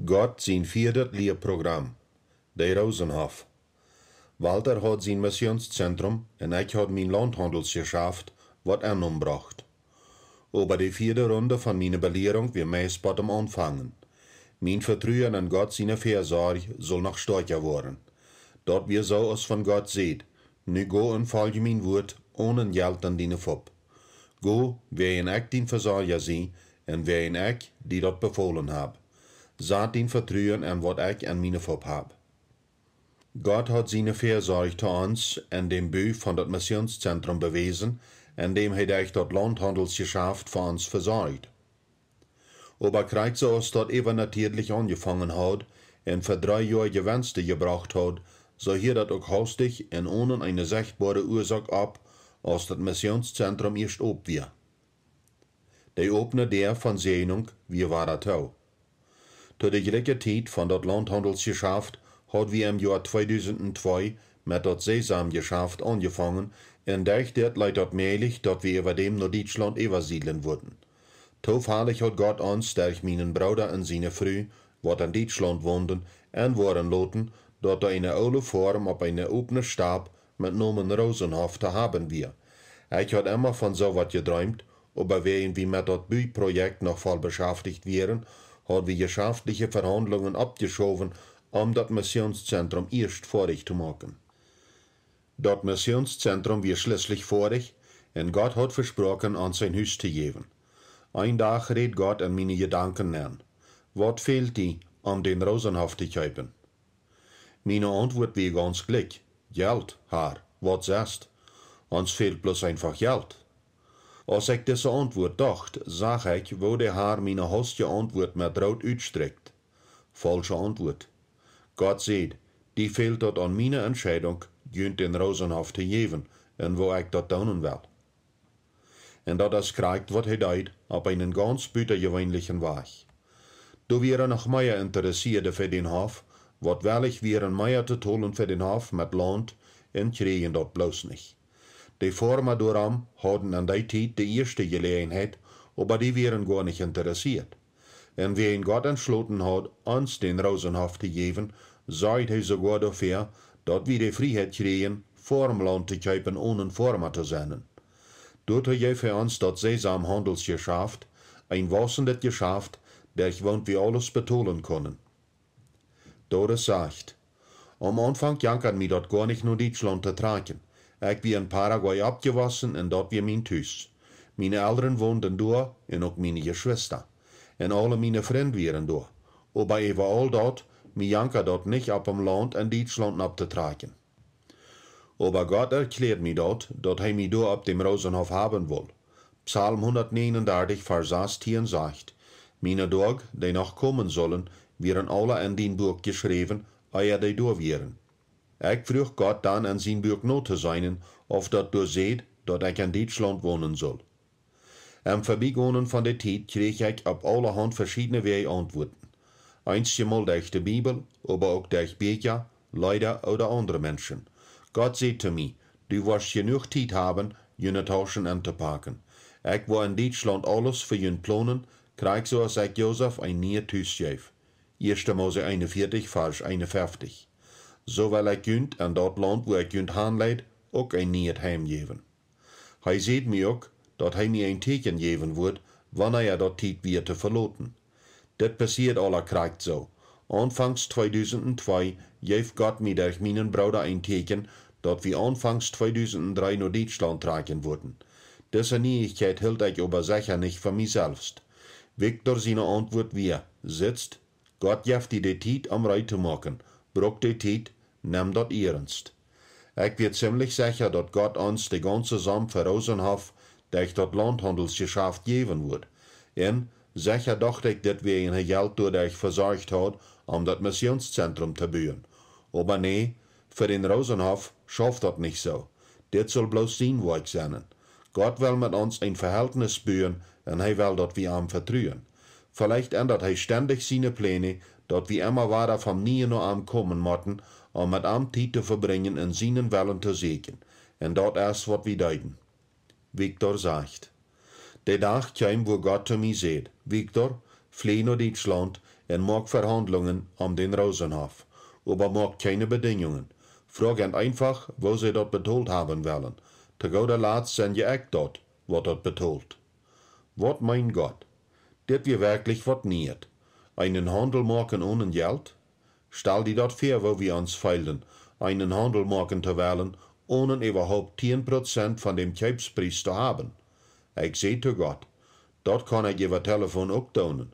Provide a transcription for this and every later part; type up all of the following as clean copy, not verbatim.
Gott zijn vierde leerprogram, de Rosenhof. Walter had zijn missionscentrum en ik had mijn landhandelsgeschäft wat aanbracht. Over de vierde Runde von mijn belehrung wir meist bei dem anfangen. Mein Vertrauen an Gott seine Versorg soll noch stärker worden. Dort wir so aus von Gott seht, nu go und folge mein Wort ohne Geld an deine Fop. Go, wer in ik den Versorger sie, en wer in ik die dort befohlen hab. Saat den Vertrauen an wat ik an meine Fop hab. Gott hat seine Versorg zu uns en dem Bü von dat Missionszentrum bewiesen, en dem hij durch dat Landhandelsgeschäft für uns versorgt. Aber kriegt so als dort eben natürlich angefangen hat en für 3 Jahre Gewinste gebracht hat, so hier dat auch hastig en ohne eine sichtbare Ursache ab, als das Missionszentrum erst ob wir. Die Opne der von Sehnung, wie war das auch. Zu der gleichen Zeit von dat Landhandelsgeschäft hat wir im Jahr 2002 mit dat Sesamgeschäft angefangen en durch das leidt dat mählich, dat wir über dem nach Deutschland übersiedeln würden. Toevallig hat Gott uns durch meinen Bruder und seine Frau, wat in Deutschland wohnten, en waren loten, dat er eine oude Form op eine opene Stab mit Namen Rosenhof te haben wir. Ich had immer von so wat geträumt, aber während wir mit dat Büprojekt noch voll beschäftigt wären, hat wir geschäftliche Verhandlungen abgeschoben, dat Missionszentrum erst vorig zu machen. Dat Missionszentrum wir schließlich vorig, en Gott hat versprochen, uns sein Haus zu geben. Ein Tag redet Gott an meine Gedanken an. Wat fehlt die, den Rosenhof zu kaufen? Meine Antwort war ganz gleich. Geld, Herr, wat sagst? Uns fehlt bloß einfach Geld. Als ich diese Antwort dacht, sag ich, wo der Herr meine hostige Antwort mit Rot uitstreckt. Falsche Antwort. Gott sieht, die fehlt dort an meine Entscheidung, jönt den Rosenhof zu geben, en wo ich dat tun will. En dat is krijgt wat hij deed op einen ganz buitengewöhnlichen Weg. Du wäre noch mehr interessiert für den Hof, wat wellig wären mehr zu tun für den Hof mit Land, en kriegen dat bloß nicht. Die Former daarom hadden an die Zeit die erste Gelegenheit, aber die wären gar nicht interessiert. En wie ihn Gott entschlossen hat, uns den Rosenhof zu geben, sorgt hij sogar dafür, dat wir die Freiheit kriegen, vorm Land zu kaufen, ohne Former zu sein. Dort hat je für uns dat Sesamhandelsgeschäft, ein wassendes Geschäft, der woont wir alles betonen können. Dort es sagt, am Anfang jankert mir dat gar nicht nur Deutschland zu tragen. Ich bin in Paraguay abgewassen und dort wir mein Haus. Meine Eltern wohnten da und auch meine Geschwister. Und alle meine Freunde waren da. Aber überall dort, mir jankert dort nicht ab am Land in Deutschland abzutragen. Aber Gott erklärt mir dort, dass er mich da ab dem Rosenhof haben will. Psalm 139, Vers 16 sagt, meine Tage, die noch kommen sollen, wären alle in den Buch geschrieben, ehe die da wären. Ich frug Gott dann in sein Buch not zu sein, auf dat du seht, dass ich in Deutschland wohnen soll. Am Vorbeigehen von der Zeit krieg ich auf allerhand verschiedene Wege Antworten. Einmal durch die Bibel, aber auch durch Bücher, Leute oder andere Menschen. Gott sagt zu mir, du wirst genug Zeit haben, jene Taschen anzupacken. Ich war in Deutschland alles für jene planen, krieg so als ich Josef ein neues Haus gebe. 1. Mose 41, Vers 51. So will ich jünd an dat Land, wo ich jünd handleid, auch ein neues Heim geben. Er sieht mir auch, dass er mir ein Teken geben wird, wann er dat Zeit wird zu verloten. Das passiert aller kriegt so. Anfangs 2002 gab Gott mir durch meinen Bruder ein Teken, dass wir anfangs 2003 nach Deutschland tragen würden. Diese Neuigkeit hielt ich aber sicher nicht für mich selbst. Victor seine Antwort war, sitzt, Gott gibt dir die Zeit, am Reit zu machen, braucht die Zeit, nimm dat ernst. Ich bin ziemlich sicher, dass Gott uns die ganze Samt für Rosenhof durch dat Landhandelsgeschäft geben wird. Und sicher dachte ich, dass wir ihn Geld dadurch versorgt hat, dat Missionszentrum zu bauen. Aber nee, für den Rosenhof schafft dat nicht so. Das soll bloß sein Weg sein. Gott will mit uns ein Verhältnis bauen und er will, dass wir ihm vertrauen. Vielleicht ändert er ständig seine Pläne, dass wir immer weiter vom Nie noch am kommen müssen, mit ihm Zeit zu verbringen und seinen Willen zu segnen. Und das ist, was wir deuten. Victor sagt, der Tag kam, wo Gott zu mir sagt, Victor, flieh naar Deutschland en maak Verhandlungen den Rosenhof, aber maak keine Bedingungen. Fragen einfach, wo sie dort betalt haben wollen. Te guter Letzt sind je echt dort, wat dort betalt. Wat mein Gott, dit wir wirklich wat niet. Einen Handel machen ohne Geld? Stell die dort vor, wo wir uns feilen, einen Handel machen zu wollen, ohne überhaupt 10% von dem Kaufpreis zu haben. Ich seh zu Gott, dort kann ich über Telefon auch tun,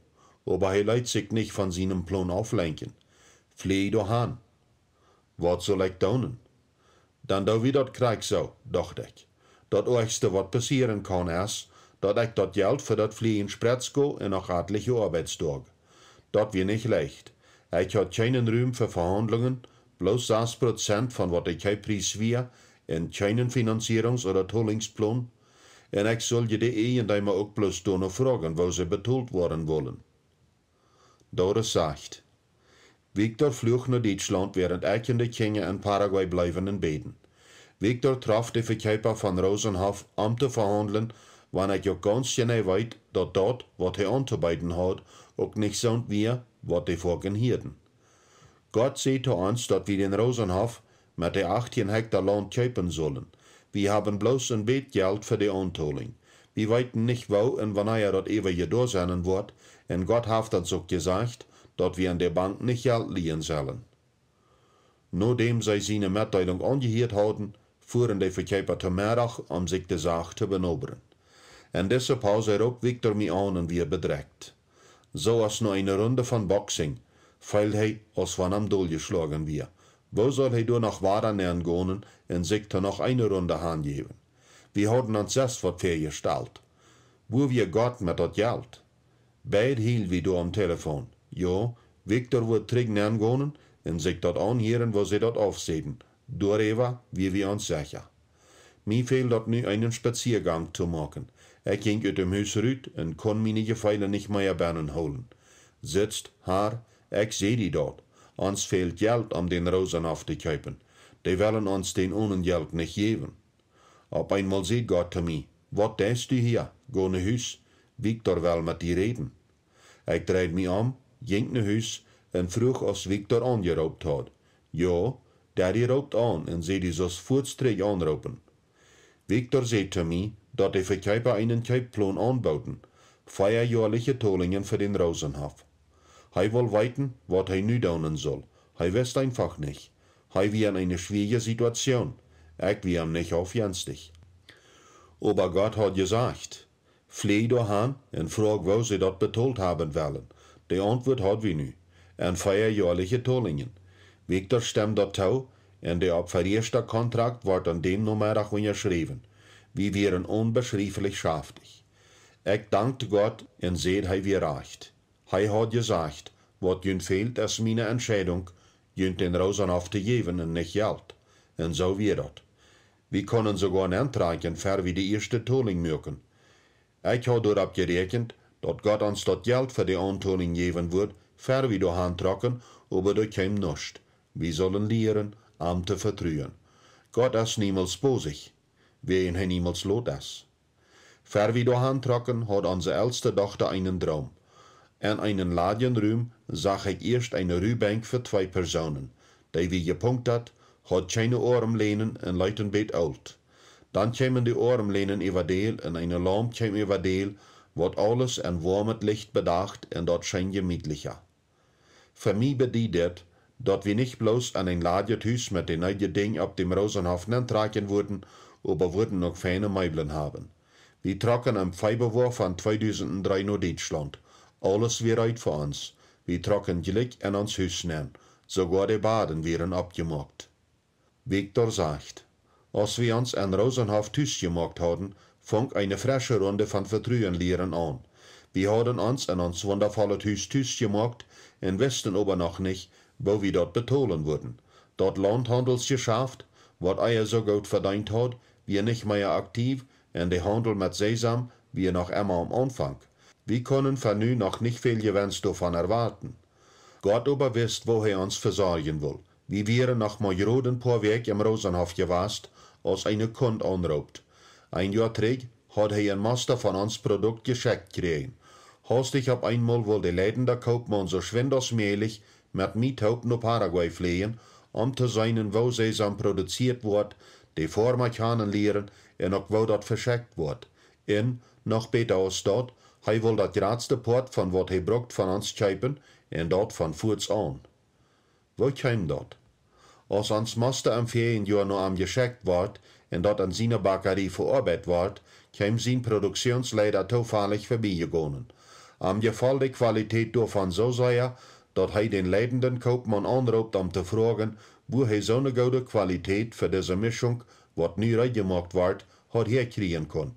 aber er lässt sich nicht von seinem Plan auflenken. Flieh doch an. Was soll ich tun? Dann da wie dort Krieg so, dachte ich. Das Erste, was passieren kann, ist, dass ich das Geld für das Fliehen spritz go in noch etliche Arbeitstage. Das wird nicht leicht. Ich hatte keinen Raum für Verhandlungen, bloß 6% von was ich Preis wir, in keinen Finanzierungs- oder Tollingsplan. Und ich soll je die einmal auch bloß noch fragen, wo sie betalt worden wollen. Doris sagt, Victor flog nach Deutschland, während ich in der Kenia in Paraguay bleiben und beten. Victor traf die Verkäufer von Rosenhof, zu verhandeln, wann ich auch ganz genau weiß, dass dort, was er anzubieten hat, auch nicht so wie, was die Folgen hielten. Gott sieht zu uns, dass wir den Rosenhof mit den 18 Hektar Land kaufen sollen. Wir haben bloß ein bisschen Geld für die Antoling. Wir weiten nicht, wo und wann er das ewige durch sein wird, und Gott hat uns auch gesagt, dass wir an der Bank nicht Geld liehen sollen. Nachdem sie seine Mitteilung angehört hatten, fuhren die Verkäufer zum Mittag, sich die Sache zu benobern. In dieser Pause rief Victor mich an und wir bedreckt. So als nur eine Runde von Boxing, weil er, als von am Doll geschlagen wir. Wo soll er durch nach Waranern gehen und sich dann noch eine Runde handgeben? Wir hatten uns das was vorgestellt. Wo wir Gott mit das Geld? Beid hielt wir am Telefon. Ja, Victor wird zurück gehen und sich dort anhören, wo sie dort aufsehen. Darüber, wie wir uns sicher. Mir fehlt dort nu einen Spaziergang zu machen. Ich ging aus dem Haus raus und kann meine Gefeile nicht mehr Beinen holen. Sitzt, Haar, ich seh die dort. Uns fehlt Geld, den Rosenhof zu kaufen. Die wollen uns den ohne Geld nicht geben. Auf einmal sieht Gott zu mir, was denkst du hier? Geh nach Haus. Victor will mit dir reden. Ich dreht mich ging nach Haus und frug, als Victor angeroept hat. Ja, der roept an und sie die so voortstreek anroepen. Victor sagt zu mir, dass die Verkäufer einen Kaupplan anbauten, 4-jährliche Tollingen für den Rosenhof. Er will weiten, was er nu tun soll. Er weiß einfach nicht. Er wir in eine schwierige Situation. Ich wir ihm nicht aufjenstig. Aber Gott hat gesagt, flieh doch an und frag, wo sie dort betalt haben wollen. Die Antwort hat wir nu. Ein 4-jährliche Tollingen. Victor stemmt dort zu, und der abvererste Kontrakt wird an dem Nachmittag unterschrieben. Wir wären unbeschreiblich schaftig. Ich dankte Gott und seht, er wir recht. Er hat gesagt, was jün fehlt, ist meine Entscheidung, jün den Rosenhof zu geben und nicht Geld. Und so wird das. Wir können sogar einen Antrag für wie die erste Tolling machen. Ich habe darauf gerechnet, dass Gott uns das Geld für die Antolling geben wird, für wie die Hand trocken, aber das käme nicht. Wir sollen lehren, zu vertrauen. Gott ist niemals bosig, wer ihn niemals lot ist. Für wie die Hand trocken, hat unsere älteste Tochter einen Traum. In einen Ladenraum sah ich erst eine Rühbank für 2 Personen. Die wie gepunktet hat keine Armlehnen und Leitenbett alt. Dann kämen die Armlehnen überdeel und eine Lampe käme überdeel, wat alles in warmet Licht bedacht und dort scheint gemütlicher. Für mich bedeutet, dass wir nicht bloß an ein Ladenhaus mit den neuen Dingen auf dem Rosenhof tragen würden, aber würden noch feine Meubeln haben. Wir trocken am Februar von 2003 nach Deutschland. Alles wird right für uns. Wir trocken Glück in uns Haus nehmen. Sogar die Baden wären abgemacht. Victor sagt, als wir uns an Rosenhof Haus gemacht haben, fang eine frische Runde von Vertrauen lehren an. Wir haben uns in uns wundervolles Haus gemacht und wussten aber noch nicht, wo wir dort betalen würden. Dort Landhandelsgeschäft, was er so gut verdient hat, wir nicht mehr aktiv und der Handel mit Sesam, wir noch immer am Anfang. Wir können von nun noch nicht viel Gewinns davon erwarten. Gott aber wisst, wo er uns versorgen will. Wir wären noch mal ein paar Weg im Rosenhof gewesen, als eine Kunde anruft. Ein Jahr zurück hat er ein Master von uns Produkt geschickt gekriegt. Hastig op einmal wil de leidende koopman so schwindersmählich met Miethaupt naar Paraguay fliehen, om te zijn wo Sesam produziert wordt, de Vormechanen leren en ook wo dat verschickt wordt. En, nog beter als dat, hij wil dat graadste port van wat hij brukt van ons kijpen en dat van voets aan. Wo kwam dat? Als ons master am Ferienjahr noch am geschickt wordt en dat aan zijn bakkerie verarbeitet wordt, kwam zijn productionsleider toevallig voorbijgegaan. Am geval de kwaliteit daarvan zo zei, dat hij den leidenden koopman aanroept om te vragen, wo hij zo'n goede kwaliteit voor deze mischung, wat nu uitgemaakt wordt, had herkrijgen kon.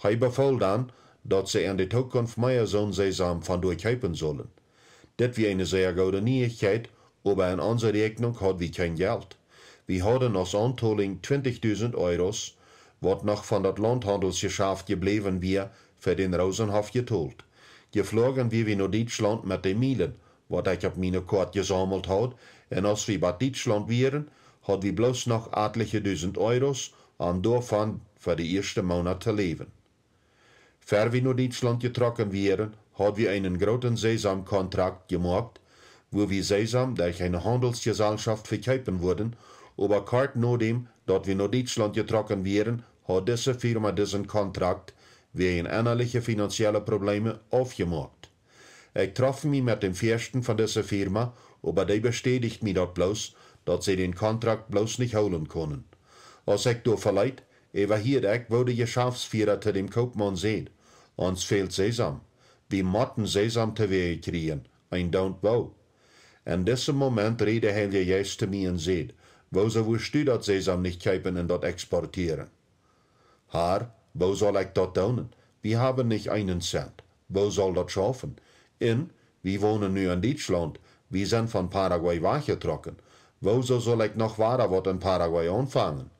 Hij beval dan, dat ze in de toekomst meer zo'n Sesam van durchhelpen zullen. Dit was een zeer goede nieuwigheid, aber in onze rekening hadden we geen geld. We hadden als aantoling 20.000 euro's, wat nog van dat landhandelsgeschäft gebleven weer, voor den Rosenhof getold. Gevlogen wie we naar Duitsland met de Mielen, wat ik op mijn kaart gesammeld had, en als we bij Duitsland waren, hadden we bloos nog etliche duizend euro's, om daarvan voor de eerste maand te leven. Voor we naar Duitsland getrokken waren, hadden we een groten Sesamkontrakt gemaakt, wo we Sesam durch eine Handelsgesellschaft verkaufen wurden, aber kort nachdem, dat we naar Duitsland getrokken waren, hat diese Firma diesen Kontrakt wegen innerliche finanzielle Probleme aufgemacht. Ich traf mich mit dem Fürsten von dieser Firma, aber der bestätigt mir dat bloß, dat sie den Kontrakt bloß nicht holen können. Als ich da verleid, überhielt ich, wo der Geschäftsführer zu dem Kaufmann sagt, uns fehlt Sesam. Wir motten Sesam te Wege kriegen, ein don't wo. In diesem Moment redet der Heilige Geist zu mir und sagt, wo wirst du dat Sesam nicht kaufen und dat exportieren? Herr, wo soll ich dat tun? Wir haben nicht einen Cent. Wo soll dat schaffen? Und wir wohnen nu in Deutschland. Wir sind von Paraguay weggetrokken. Wo soll ich noch weiter wat in Paraguay anfangen?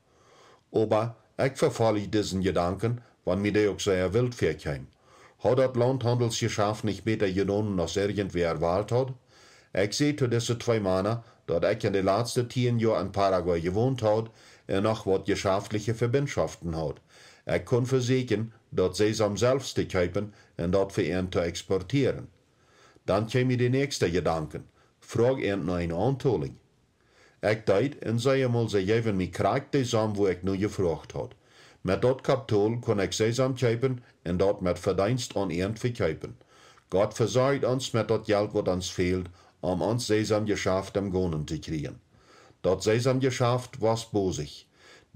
Aber ich verfalle diesen Gedanken, wann mir der auch sehr wild vorkam. Hat dat Landhandelsgeschäft nicht besser genommen, als irgendwer erwartet hat? Ich sehe zu diese 2 Männer, dat ich in den letzten 10 Jahren in Paraguay gewohnt hat und noch wat geschäftliche Verbindschaften hat. Ich kann versichern, dat Sesam selbst zu kaufen und dat für ihn zu exportieren. Dann käme die nächste Gedanken. Frag ihn nach eine Antoling. Ich deed und sei einmal, sie geben mir krack die Sam, wo ich nur gefragt hat. Mit dat Kapital kann ich Sesam kaufen und dat mit Verdienst an ihn verkaufen. Gott versorgt uns mit dat Geld, wat uns fehlt, uns Sesamgeschäft am Gonen zu kriegen. Dat Sesamgeschäft was bosig.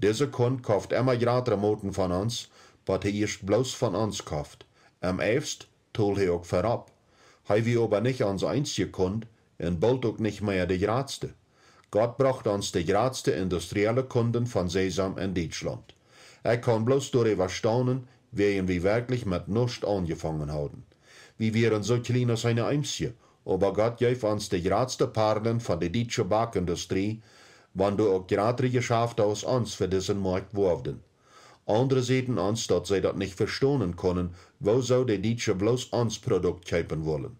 Diese Kund kauft immer grad Remoten von uns, wat er erst bloß von uns kauft. Am eifst tol er auch verab. Hei wie aber nicht uns einzige Kund, und bald auch nicht mehr die gradste. Gott braucht uns die gradste industrielle Kunden von Sesam in Deutschland. Ich kann bloß darüber staunen, wen wir wirklich mit nichts angefangen haben. Wir wären so klein als eine Eimsje, aber Gott gab uns die gradste Perlen von der deutschen Backindustrie, wann du auch gerade geschafft aus uns für diesen Markt wurden. Andere sehen uns, dass sie das nicht verstehen können, wo so die Deutsche bloß uns Produkt kaufen wollen.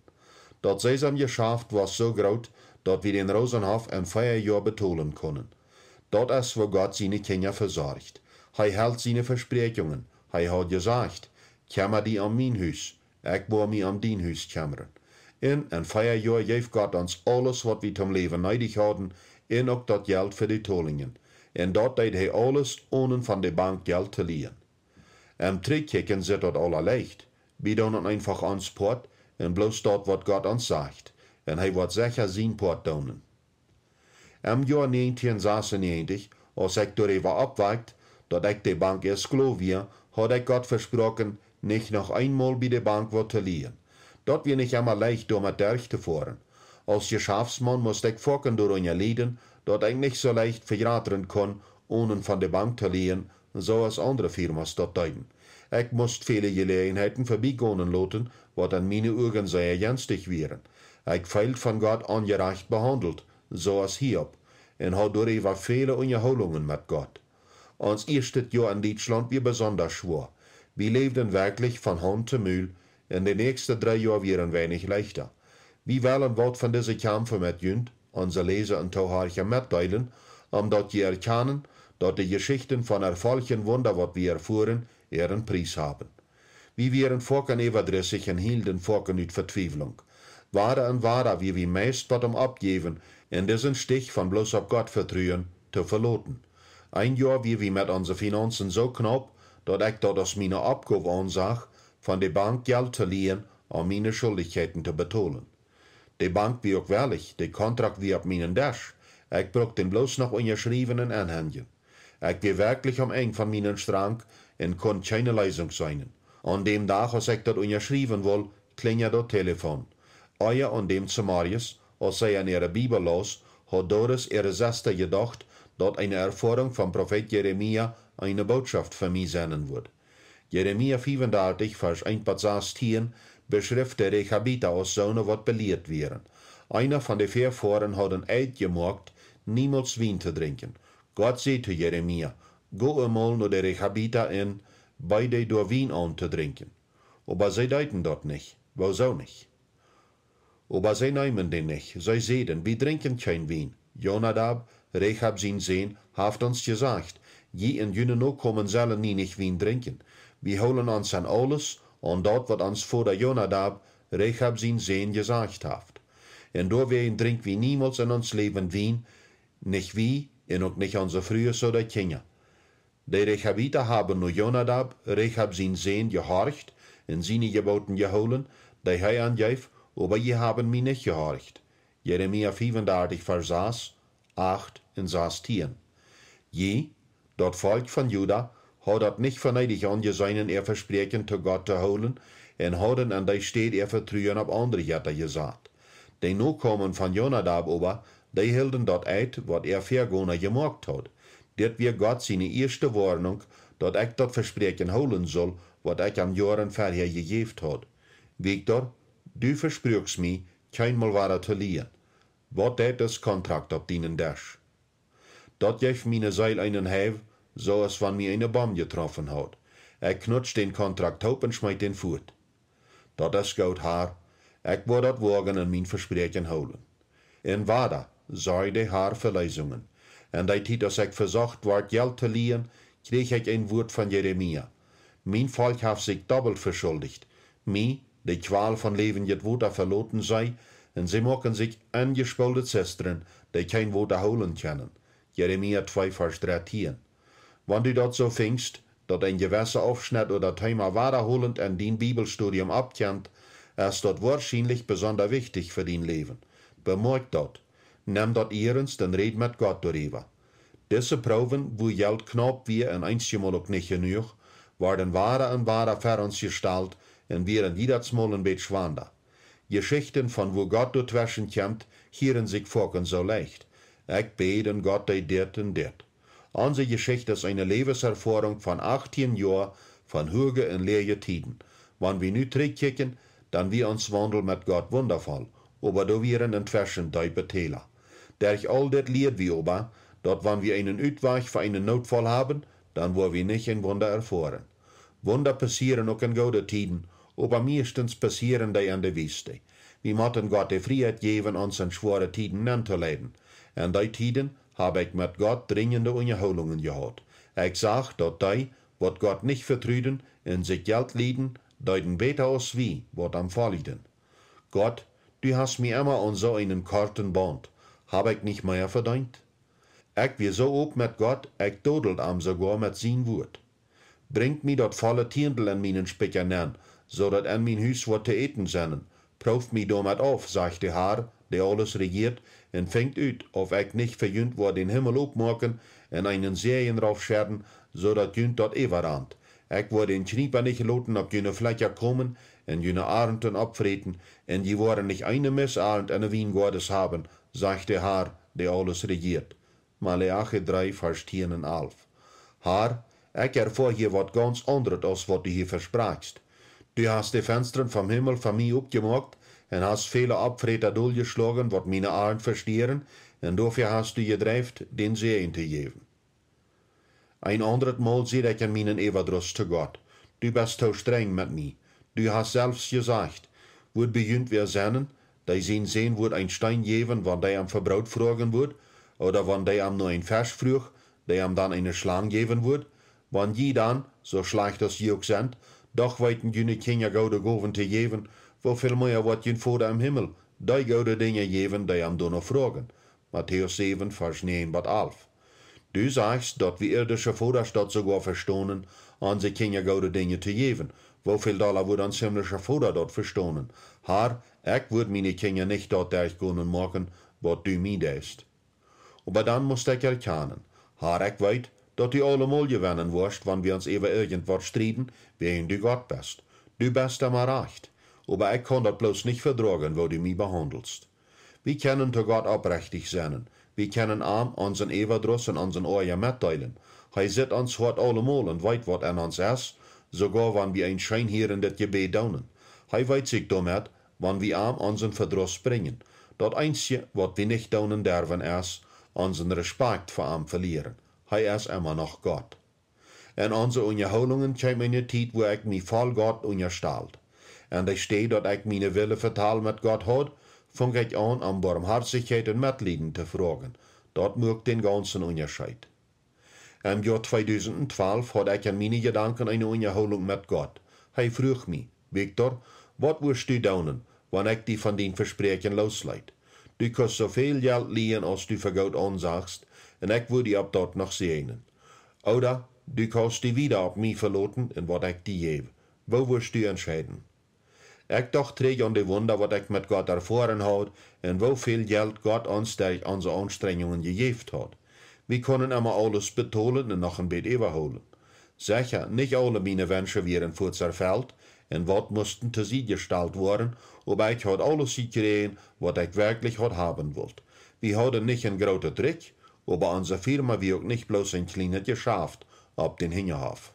Das Sesamgeschäft war so groß, dass wir den Rosenhof im 4 Jahr betonen können. Das ist, wo Gott seine Kinder versorgt. Er hält seine Versprechungen. Er hat gesagt, kämmer die an mein Haus, ich will mich an dein Haus kämmern. In 4 Jahr gibt Gott uns alles, was wir zum Leben nötig haben, und auch das Geld für die Tollingen. Und dort deed hij alles, ohne von der Bank Geld zu liehen. Am Trickkicken zit dat alle leicht. Wir doen einfach ans Port, und bloß dort, was Gott uns sagt. Und hij wird sicher sein Port doen. Im Jahr 1996, als ich darüber abwagt, dass ich die Bank erst glaube, hat ich Gott versprochen, nicht noch einmal bei der Bank was zu liehen. Dort wir nicht immer leicht damit durchzufahren. Als Geschäftsmann musste ich vorken durch ein Leben, dat ich nicht so leicht verjateren kann, ohne von der Bank zu liehen, so als andere Firmas dort deuten. Ich musste viele Gelegenheiten vorbeigehen lassen, was an meine Augen sehr günstig wären. Ich fehlt von Gott ungerecht behandelt, so als Hiob, und hat darüber viele Unterholungen mit Gott. Uns erstes Jahr in Deutschland war besonders schwer. Wir lebten wirklich von Hand zu Mühl, in den nächsten 3 Jahren wären wenig leichter. Wir wollen was von diesen Kämpfen mit Jünd, unsere Leser und Zuhörer mitteilen, dat sie erkennen, dass die Geschichten von Erfolg und Wunder, was wir erfuhren, ihren Preis haben. Wie wären Volken everdrissig en hielden Volken uit Vertwievelung. Ware en ware wie meist wat abgeben, en diesen Stich von bloß auf Gott vertrauen, te verloten. Ein Jahr wie met onze Finanzen so knapp, dat ich dort aus meiner Abgabe ansag, von der Bank Geld zu leihen, um meine Schuldigkeiten zu betalen. Die Bank wie auch ehrlich, der Kontrakt wie auf meinen Dash. Ich brauch den bloß noch unterschriebenen Anhängen. Ich wie wirklich am eng von meinen Strang und kon keine Leisung sein. An dem Tag, als ich das unterschrieben will, klingelt das Telefon. Euer an dem Samarius, als sie an ihre Bibel las, hat Doris ihre Schwester gedacht, dass eine Erfahrung vom Prophet Jeremia eine Botschaft für mich senden wird. Jeremia 35, Vers 1 bis 16 beschrift der Rechabiter als Söhne, wat belehrt wären. Einer von den vier Vorfahren hat ein Eid gemacht, niemals Wein zu trinken. Gott sagt zu Jeremia, go einmal nur der Rechabiter in, bei dir durch Wein an zu trinken. Aber sie deuten dort nicht. Wieso nicht? Aber sie nehmen den nicht. Sie sehen, wir trinken kein Wein. Jonadab, Rechab sein Sohn, hat uns gesagt, je in jene no kommen sollen nie nicht Wein trinken. Wir holen uns an alles, und dort wird uns vor der Jonadab, Rechab sein Sohn, gesagt hat. Und deswegen trinken wir niemals in uns Leben Wein, nicht wie, und auch nicht unsere früher so der Kinder. Die Rechabiter haben nur Jonadab, Rechab sein Sohn, gehorcht, und seine Geboten geholen, die er angegeben, aber je haben mich nicht gehorcht. Jeremia 35, Vers 8 und 16. Je, dort Volk von Juda, hat dat nicht verneidig angesehen, ihr Versprechen zu Gott zu holen, und haben an der Stadt ihr Vertrauen auf andere Götter gesagt. Die Nachkommen von Jonadab aber, die hielten dort Eid, was er vergona gemacht hat. Dit wir Gott seine erste Warnung, dat ich dat Versprechen holen soll, was ich am Jahren vorher gegeben hat. Victor, du versprichst mir, keinmal weiter zu liehen. Was det das Kontrakt auf deinen Dash? Dat geeft meine Seil einen Hev, so als wenn mir eine Bombe getroffen hat. Knutscht den Kontrakt auf und schmeißt den Furt. Dat is gut, Herr. Ich will dat wagen und mein Versprechen holen. In Wada, sei die Herr Verleisungen. Und die Zeit, als ich versucht ward, Geld zu liehen, krieg ich ein Wort von Jeremia. Mein Volk hat sich doppelt verschuldigt. Mir, die Qual von Leben jet Wutter verloten sei, und sie machen sich angespolte Zestren, die kein Wutter holen können. Jeremia 2, Vers 13. Wenn du dort so findest, dat ein gewisser Aufschnitt oder Thema wiederholend an dein Bibelstudium abkennt, ist dort wahrscheinlich besonders wichtig für dein Leben. Bemerk dort. Nimm dort ernst und red mit Gott darüber. Diese Proben, wo Geld knapp wir und einmal auch nicht genug, werden wahrer und wahrer für uns gestellt und werden jedes Mal ein bisschen schwander. Geschichten von wo Gott dazwischen kommt, hören sich Volken so leicht. Ich bete und Gott dit und dit. Unsere Geschichte ist eine Lebenserfahrung von 18 Jahren von Hüge und leere Tiden. Wenn wir nu zurückkicken, dann wir uns Wandel mit Gott wundervoll, aber da wären inzwischen tiefe Täler. Durch all das lehrt wir aber, dass wenn wir einen Ausweg für einen Notfall haben, dann wollen wir nicht ein Wunder erfahren. Wunder passieren auch in guten Tiden, aber meistens passieren die an der Wüste. Wir müssen Gott die Freiheit geben, uns in schwere Tiden anzuleiden. In die Tiden habe ich mit Gott dringende Unterholungen gehabt. Ich sag, dass die, wat Gott nicht vertrüden, in sich Geld lieden, deuten besser als wie, wat am Vorlieden. Gott, du hast mir immer an so einen korten Band. Hab ich nicht mehr verdient? Ich wie so ob mit Gott, ich dodelt am sogar mit sein Wort. Bringt mir dort volle Tierndl in meinen Spickern an, so dat an mein Hüs wat zu eten sennen. Prüft mi damit auf, sagt der Herr, der alles regiert, und fängt ut, ob ich nicht verjünt wo den Himmel aufmachen und einen Serien draufscherden, so dat jünt dort everand. Ich wo den Knieper nicht loten ob jene Flächer kommen und jene Arenden abfreten, und die wollen nicht eine Missarend an der Wien Gottes haben, sagt der Herr, der alles regiert. Maleachi 3, Vers 10 und 11. Herr, ich erfuhr hier wat ganz anderes, als wat du hier versprachst. Du hast die Fenstern vom Himmel von mir abgemacht und hast viele Abfreter durchgeschlagen, wat meine Arend verstehren, und dafür hast du gedreift, den Segen zu geben. Ein anderes Mal sehe ich an meinen Everdruss zu Gott. Du bist so streng mit mir. Du hast selbst gesagt, wird beginnt wir sennen, die sehen wird ein Stein geben, wann der am Verbraut fragen wird, oder wann der am nur ein Vers frug, der am dann eine Schlange geben wird, wann die dann, so schlecht als die auch sind, Doch weiten jene Kinder goude goven te geven, wo veel meer wat jun Vader im Himmel, die goude dingen geven, die am donner fragen. Matthäus 7, Vers 9 bis 11. Du sagst, dat wir irdische Vaters dat sogar verstonen, an sie Kinder goude dingen te geven. Woveel dollar wordt ons himmlische Vader dat verstonen? Haar, ik word meine Kinder nicht dort durchgehen machen, wat du mir deest. Aber dann musst ich erkennen, haar, ik weet, dat du allemal gewinnen wirst, wenn wir uns über irgendwas streiten, wen du Gott bist. Du bist immer recht. Aber ich kann das bloß nicht vertragen, wo du mich behandelst. Wir können zu Gott aufrichtig sein. Wir können arm unseren Everdruss und unseren Euer mitteilen. Er sieht uns heute allemal und weiß, was an uns ist, sogar wenn wir ein Schein hier in das Gebet daunen. Er weiß sich damit, wenn wir arm unseren Verdruss bringen. Das Einzige, was wir nicht daunen dürfen, ist, unseren Respekt vor ihm verlieren. Er ist immer noch Gott. In unsere Unterholungen kommt eine Zeit, wo ich mich voll Gott unterstellt. Und ich stehe, dass ich meine Wille vertal mit Gott hat, fang ich an, um Barmherzigkeit und Mitleiden zu fragen. Dort mögt den ganzen Unterschied. Im Jahr 2012 hatte ich in meine Gedanken eine Unterholung mit Gott. Er frug mich, Victor, was wirst du daunen, wenn ich die von den Versprechen losleit? Du kannst so viel Geld liehen, als du für Gott ansagst, und ich würde dich ab dort noch segnen. Oder du kannst die wieder auf mich verloten, in was ich dir gebe. Wo wirst du entscheiden? Ich dachte an die Wunder, was ich mit Gott erfahren habe, und wo viel Geld Gott uns durch unsere Anstrengungen gegeben hat. Wir können immer alles betonen und noch ein bisschen überholen. Sicher, nicht alle meine Wünsche wären kurz erfüllt, und was mussten zu sie gestellt worden, aber ich hatte alles gekriegt, was ich wirklich haben wollte. Wir hatten nicht einen großen Trick, aber unsere Firma wird nicht bloß ein kleines Geschäft auf den Hinterhof.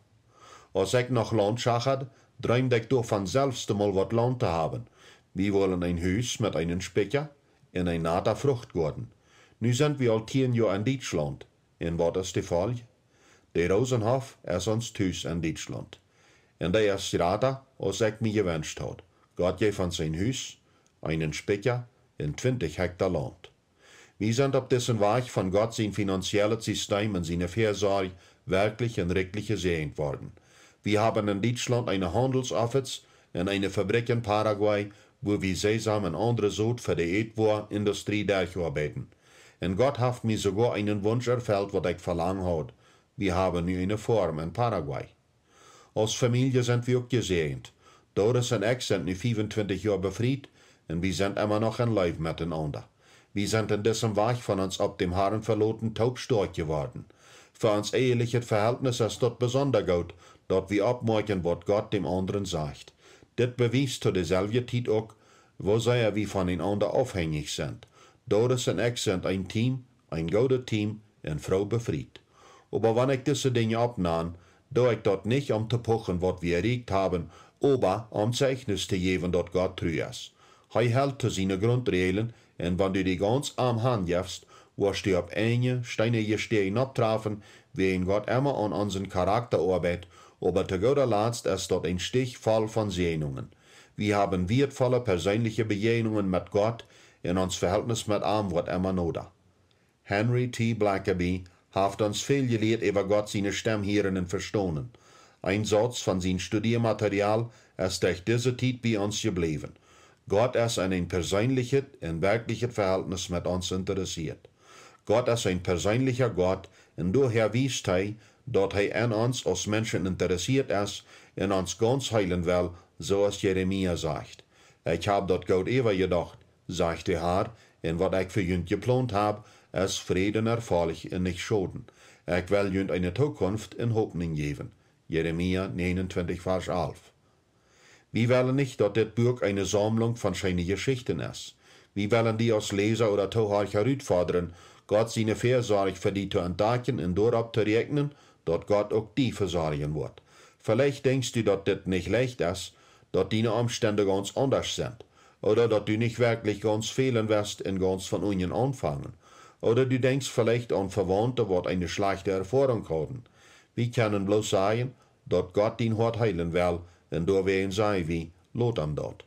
Als ich nach Land schacherte, träumte ich doch von selbst einmal was Land zu haben. Wir wollen ein Haus mit einem Speicher und ein natter Fruchtgarten. Nu sind wir al 10 Jahre in Deutschland. Und was ist der Fall? Der Rosenhof ist uns Haus in Deutschland. Und der ist gerade, als ich mir gewünscht habe. Gott gab uns ein Haus, einen Speicher und 20 Hektar Land. Wir sind auf diesem Weg von Gott sein finanzielles System und seine Fürsorge wirklich und rechtlich gesegnet worden. Wir haben in Deutschland eine Handelsoffice und eine Fabrik in Paraguay, wo wir Sesam und andere Sod für die Edwa-Industrie durcharbeiten. Und Gott hat mir sogar einen Wunsch erfüllt, was ich verlangt habe. Wir haben nu eine Farm in Paraguay. Als Familie sind wir auch gesegnet. Doris und ich sind nu 25 Jahre befried und wir sind immer noch in Leben miteinander. Wir sind in diesem Weg von uns ab dem Haaren verloten taubstark geworden. Für uns eheliches Verhältnis ist dort besonders gut, dort wir abmerken, was Gott dem anderen sagt. Das beweist zu derselben Zeit auch, wo sehr wir voneinander abhängig sind. Doris und ich sind ein Team, ein gutes Team, und Frau befried. Aber wenn ich diese Dinge abnahm, da ich dort nicht um zu pochen, was wir erregt haben, aber um Zeichnis zu geben, dass Gott treu ist. Er hält zu seinen Grundregeln, und wenn du die ganz arm Hand gibst, wirst du auf eine steinige Stehen abtreffen, wen Gott immer an unseren Charakter arbeitet, aber zu guter Letzt ist dort ein Stich voll von Segnungen. Wir haben wertvolle persönliche Begegnungen mit Gott, in uns Verhältnis mit ihm wird immer noder. Henry T. Blackaby hat uns viel gelehrt über Gott seine Stimme hören und verstehen. Ein Satz von seinem Studiermaterial ist durch diese Zeit bei uns geblieben. Gott ist in ein persönliches und wirkliches Verhältnis mit uns interessiert. Gott ist ein persönlicher Gott und daher wisst er, dass er an uns als Menschen interessiert ist und uns ganz heilen will, so als Jeremia sagt. Ich habe dort Gott übergedacht, sagt der Herr, und was ich für jünd geplant habe, ist Frieden erfreulich und nicht Schaden. Ich will jünd eine Zukunft in Hoffnung geben. Jeremia 29, Vers 11. Wir wollen nicht, dass das Buch eine Sammlung von schönen Geschichten ist. Wir wollen die als Leser oder Zuhörer herausfordern, Gott seine Fürsorge für die zu entdecken und darauf zu rechnen, dass Gott auch die versorgen wird. Vielleicht denkst du, dass das nicht leicht ist, dass deine Umstände ganz anders sind. Oder dass du nicht wirklich ganz fehlen wirst und ganz von ihnen anfangen. Oder du denkst vielleicht an Verwandte, die eine schlechte Erfahrung hatten. Wir können bloß sagen, dass Gott dein Hort heilen will, und da werden sei wie, lot am dort.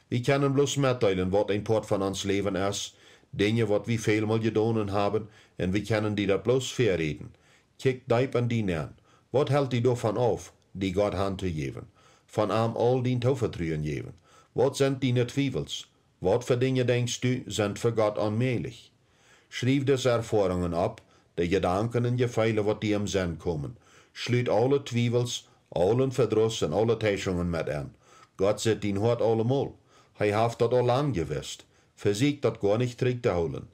Wir können bloß mitteilen, was ein Part von uns Leben ist, Dinge, was wir vielmal getan haben, und wir können die da bloß verreden. Kick deib an die an. Was hält die davon auf, die Gott Hand zu geben? von all dien toevertrouwen geven. Wat zijn die twijfels? Wat voor dingen denkst du, zijn voor God onmöglich? Schrijf deze ervaringen op, de gedanken en gevoelens wat die im Sinn komen. Sluit alle twijfels, alle verdruss en alle täuschungen met aan. Gott zet dien hart allemal. Hij heeft dat al lang gewusst. Verziek dat gar nicht terug te houden.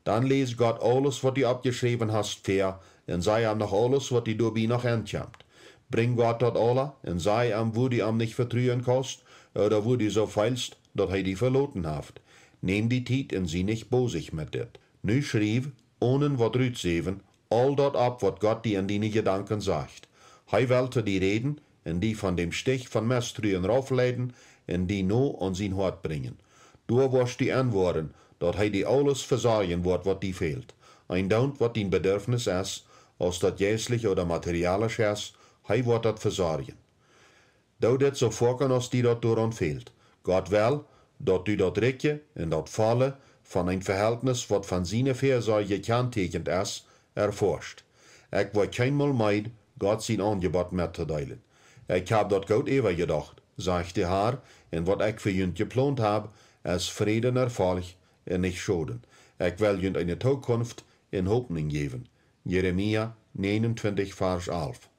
Dan lees Gott alles wat die opgeschreven hast ver, en zei hem nog alles wat die daarbij nog aankomt. Bring Gott dat alle, en zei hem wo die hem nicht vertrouwen kost, oder wo die so feilst, dat hij die verloten heeft. Neem die tijd en zie nicht bosig met dit. Nu schreef, ohne wat uitzeven, al dat op wat Gott die in die gedanken zegt. Hij wilde die reden, en die van dem Stich van Mistruien raufleiden, en die no aan zijn hart brengen. Door was die antwoorden, dat hij die alles verzorgen wordt wat die fehlt. Ein daunt wat die bedürfnis is, als dat geestlich oder materialisch is, hij wordt dat verzorgen. Doe dit zo voorkomen als die dat door fehlt. Gott wil, dat u dat ritje en dat vallen van een verhältnis wat van zijn verzorge gekentekend is, erforscht. Ik word keinmal meid, Gott zijn aangebod met te delen. Ik heb dat goed even gedacht, zegt de Heer, en wat ik voor jullie geplant heb, is vrede en erfolg en nicht schoden. Ik wil jullie een toekomst en hoopning geven. Jeremia 29, vers 11.